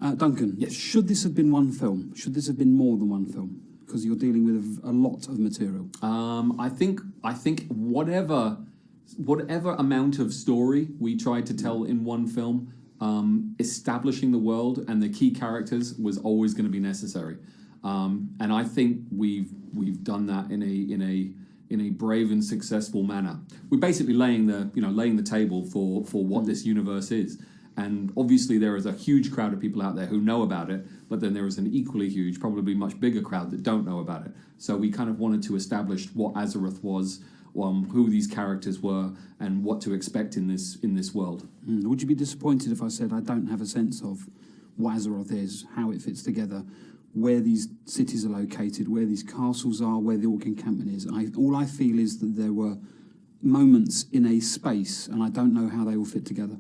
Duncan, Yes. should this have been one film? Should this have been more than one film? Because you're dealing with a lot of material. I think whatever amount of story we tried to tell in one film, establishing the world and the key characters was always going to be necessary. And I think we've done that in a brave and successful manner. We're basically laying the table for what this universe is. And obviously there is a huge crowd of people out there who know about it, but then there is an equally huge, probably much bigger crowd that don't know about it. So we kind of wanted to establish what Azeroth was, who these characters were, and what to expect in this world. Would you be disappointed if I said I don't have a sense of what Azeroth is, how it fits together, where these cities are located, where these castles are, where the orc encampment is? All I feel is that there were moments in a space, and I don't know how they all fit together.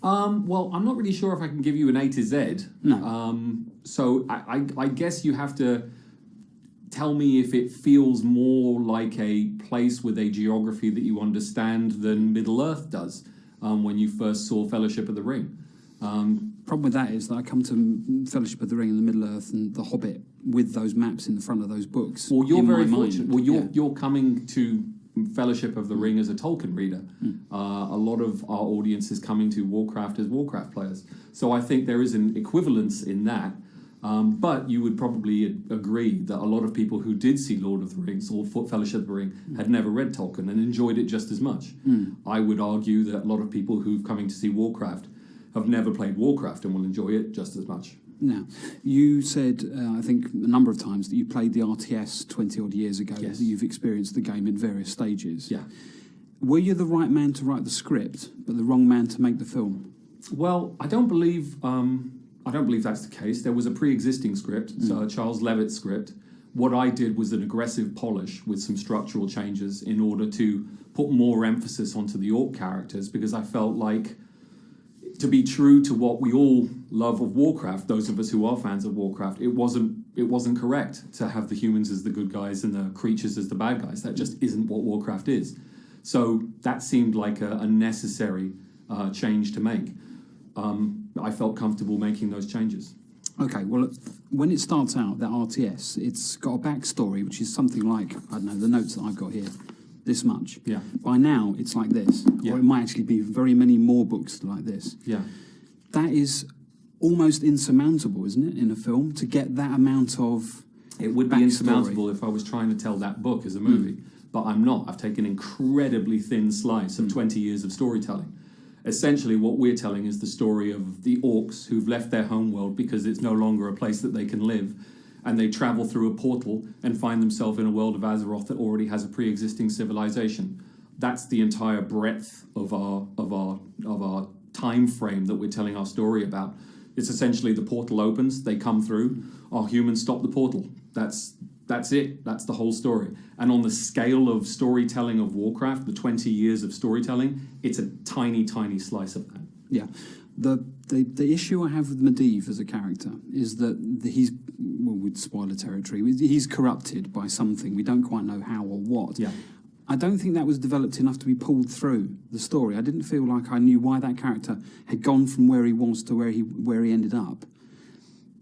Well, I'm not really sure if I can give you an A to Z. No. So I guess you have to tell me if it feels more like a place with a geography that you understand than Middle-earth does when you first saw Fellowship of the Ring. Problem with that is that I come to Fellowship of the Ring and the Middle-earth and The Hobbit with those maps in the front of those books. Well, you're in very my fortunate. mind. Well, you're coming to Fellowship of the Ring as a Tolkien reader. A lot of our audience is coming to Warcraft as Warcraft players. So I think there is an equivalence in that. But you would probably agree that a lot of people who did see Lord of the Rings or Fellowship of the Ring had never read Tolkien and enjoyed it just as much. I would argue that a lot of people who've coming to see Warcraft have never played Warcraft and will enjoy it just as much. Now, you said, I think a number of times, that you played the RTS 20-odd years ago, Yes. that you've experienced the game in various stages. Yeah. Were you the right man to write the script, but the wrong man to make the film? Well, I don't believe that's the case. There was a pre-existing script, so Charles Levitt's script. What I did was an aggressive polish with some structural changes in order to put more emphasis onto the orc characters, because I felt like, to be true to what we all love of Warcraft, those of us who are fans of Warcraft, it wasn't correct to have the humans as the good guys and the creatures as the bad guys. That just isn't what Warcraft is. So that seemed like a necessary change to make. I felt comfortable making those changes. Okay, well, when it starts out, that RTS, it's got a backstory, which is something like, I don't know, the notes that I've got here, this much. Yeah. By now, it's like this. Yeah. Or it might actually be very many more books like this. Yeah. That is almost insurmountable, isn't it, in a film, to get that amount of It would be backstory. insurmountable if I was trying to tell that book as a movie, but I'm not. I've taken an incredibly thin slice of 20 years of storytelling. Essentially, what we're telling is the story of the orcs who've left their homeworld because it's no longer a place that they can live, and they travel through a portal and find themselves in a world of Azeroth that already has a pre-existing civilization. That's the entire breadth of our time frame that we're telling our story about. It's essentially the portal opens, they come through, our humans stop the portal. That's it. That's the whole story. And on the scale of storytelling of Warcraft, the 20 years of storytelling, it's a tiny, tiny slice of that. Yeah. The issue I have with Medivh as a character is that he's, well, with spoiler territory, he's corrupted by something. We don't quite know how or what. Yeah. I don't think that was developed enough to be pulled through the story. I didn't feel like I knew why that character had gone from where he was to where he ended up.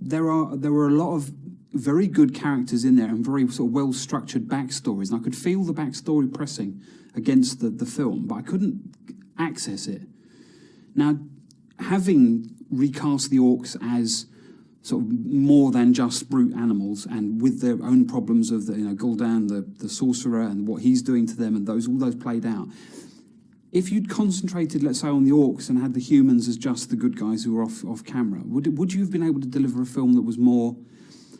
There were a lot of very good characters in there and very sort of well-structured backstories, and I could feel the backstory pressing against the film, but I couldn't access it. Now, having recast the orcs as sort of more than just brute animals, and with their own problems of Gul'dan, the sorcerer, and what he's doing to them, and all those played out. If you'd concentrated, let's say, on the orcs and had the humans as just the good guys who were off camera, would you have been able to deliver a film that was more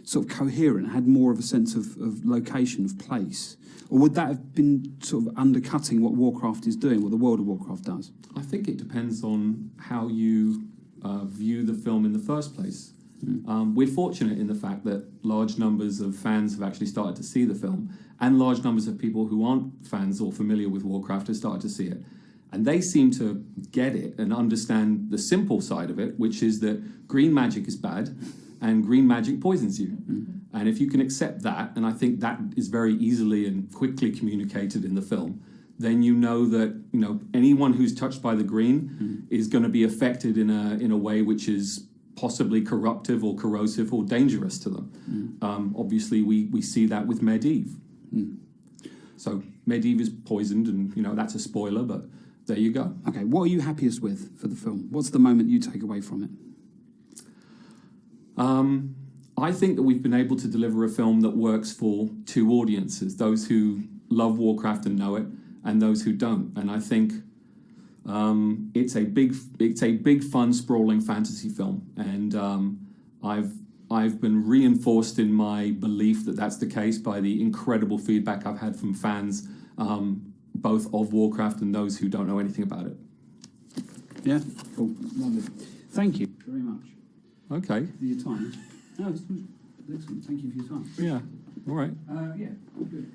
sort of coherent, had more of a sense of location, of place? Or would that have been sort of undercutting what Warcraft is doing, what the world of Warcraft does? I think it depends on how you view the film in the first place. We're fortunate in the fact that large numbers of fans have actually started to see the film, and large numbers of people who aren't fans or familiar with Warcraft have started to see it. And they seem to get it and understand the simple side of it, which is that green magic is bad and green magic poisons you. And if you can accept that, and I think that is very easily and quickly communicated in the film, then you know that anyone who's touched by the green is going to be affected in a way which is possibly corruptive or corrosive or dangerous to them. Obviously, we see that with Medivh. So Medivh is poisoned, and that's a spoiler, but there you go. Okay, what are you happiest with for the film? What's the moment you take away from it? I think that we've been able to deliver a film that works for two audiences: those who love Warcraft and know it, and those who don't. And I think it's a big, fun, sprawling fantasy film, and I've been reinforced in my belief that that's the case by the incredible feedback I've had from fans, both of Warcraft and those who don't know anything about it. Yeah, cool, lovely. Thank you very much. Okay. For your time. No, it's excellent. Thank you for your time. Yeah. All right. Yeah, good.